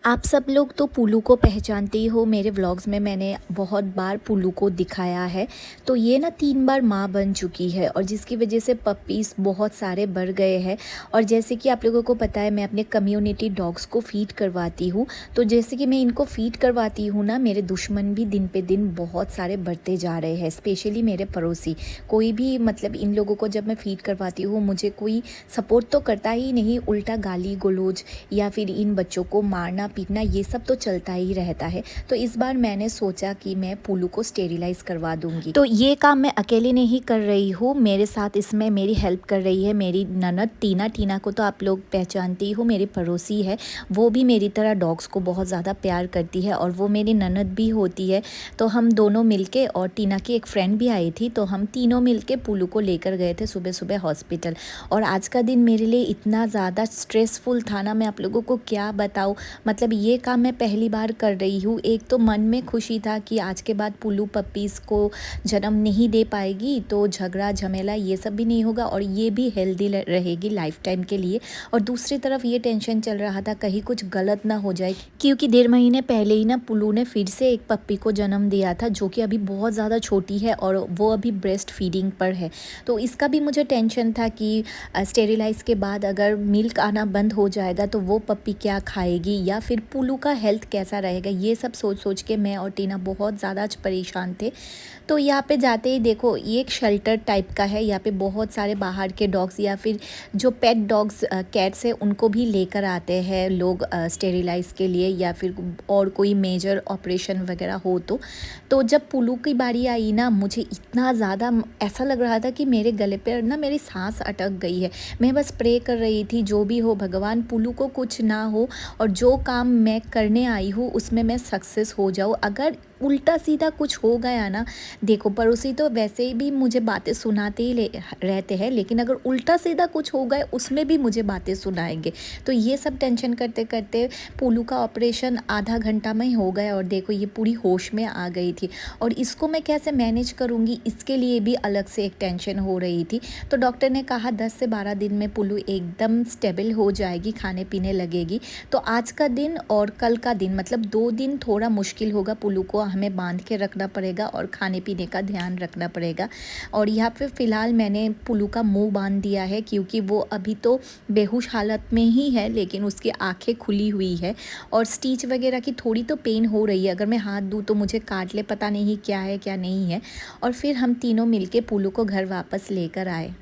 आप सब लोग तो पुलू को पहचानते ही हो। मेरे व्लॉग्स में मैंने बहुत बार पुलू को दिखाया है। तो ये ना 3 बार माँ बन चुकी है और जिसकी वजह से पपीज़ बहुत सारे बढ़ गए हैं। और जैसे कि आप लोगों को पता है, मैं अपने कम्युनिटी डॉग्स को फ़ीड करवाती हूँ। तो जैसे कि मैं इनको फ़ीड करवाती हूँ ना, मेरे दुश्मन भी दिन पे दिन बहुत सारे बढ़ते जा रहे हैं। स्पेशली मेरे पड़ोसी, कोई भी मतलब इन लोगों को जब मैं फ़ीड करवाती हूँ, मुझे कोई सपोर्ट तो करता ही नहीं, उल्टा गाली गलौज या फिर इन बच्चों को मारना पीटना ये सब तो चलता ही रहता है। तो इस बार मैंने सोचा कि मैं पुलू को स्टेरिलाइज़ करवा दूँगी। तो ये काम मैं अकेले नहीं कर रही हूँ, मेरे साथ इसमें मेरी हेल्प कर रही है मेरी ननद टीना। टीना को तो आप लोग पहचानते ही हो, मेरी पड़ोसी है। वो भी मेरी तरह डॉग्स को बहुत ज़्यादा प्यार करती है और वो मेरी ननद भी होती है। तो हम दोनों मिलके, और टीना की एक फ्रेंड भी आई थी, तो हम तीनों मिलके पुलू को लेकर गए थे सुबह सुबह हॉस्पिटल। और आज का दिन मेरे लिए इतना ज़्यादा स्ट्रेसफुल था ना, मैं आप लोगों को क्या बताऊँ। मतलब ये काम मैं पहली बार कर रही हूँ। एक तो मन में खुशी था कि आज के बाद पुलू पपीज़ को जन्म नहीं दे पाएगी, तो झगड़ा झमेला ये सब भी नहीं होगा और ये भी हेल्दी रहेगी लाइफ टाइम के लिए। और दूसरी तरफ ये टेंशन चल रहा था कहीं कुछ गलत ना हो जाए, क्योंकि 1.5 महीने पहले ही ना पुलू ने फिर से एक पप्पी को जन्म दिया था, जो कि अभी बहुत ज़्यादा छोटी है और वो अभी ब्रेस्ट फीडिंग पर है। तो इसका भी मुझे टेंशन था कि स्टेरिलाइज़ के बाद अगर मिल्क आना बंद हो जाएगा तो वो पप्पी क्या खाएगी, या फिर पुलू का हेल्थ कैसा रहेगा। ये सब सोच सोच के मैं और टीना बहुत ज़्यादा परेशान थे। तो यहाँ पे जाते ही देखो, ये एक शेल्टर टाइप का है। यहाँ पे बहुत सारे बाहर के डॉग्स या फिर जो पेट डॉग्स कैट्स है उनको भी लेकर आते हैं लोग स्टेरिलाइज़ के लिए, या फिर और कोई मेजर ऑपरेशन वगैरह हो तो जब पुलू की बारी आई ना, मुझे इतना ज़्यादा ऐसा लग रहा था कि मेरे गले पर ना मेरी सांस अटक गई है। मैं बस प्रे कर रही थी, जो भी हो भगवान, पुलू को कुछ ना हो और जो काम मैं करने आई हूँ उसमें मैं सक्सेस हो जाऊँ। अगर उल्टा सीधा कुछ हो गया ना, देखो पड़ोसी तो वैसे ही भी मुझे बातें सुनाते ही रहते हैं, लेकिन अगर उल्टा सीधा कुछ हो गया उसमें भी मुझे बातें सुनाएंगे। तो ये सब टेंशन करते करते पुलू का ऑपरेशन आधा घंटा में ही हो गया और देखो ये पूरी होश में आ गई थी। और इसको मैं कैसे मैनेज करूँगी, इसके लिए भी अलग से एक टेंशन हो रही थी। तो डॉक्टर ने कहा 10 से 12 दिन में पुलू एकदम स्टेबल हो जाएगी, खाने पीने लगेगी। तो आज का दिन और कल का दिन, मतलब 2 दिन थोड़ा मुश्किल होगा। पुलू को हमें बांध के रखना पड़ेगा और खाने पीने का ध्यान रखना पड़ेगा। और यहाँ पे फ़िलहाल मैंने पुलू का मुंह बांध दिया है, क्योंकि वो अभी तो बेहोश हालत में ही है, लेकिन उसकी आंखें खुली हुई है और स्टिच वगैरह की थोड़ी तो पेन हो रही है। अगर मैं हाथ दूँ तो मुझे काट ले, पता नहीं क्या है क्या नहीं है। और फिर हम तीनों मिलके पुलू को घर वापस लेकर आए।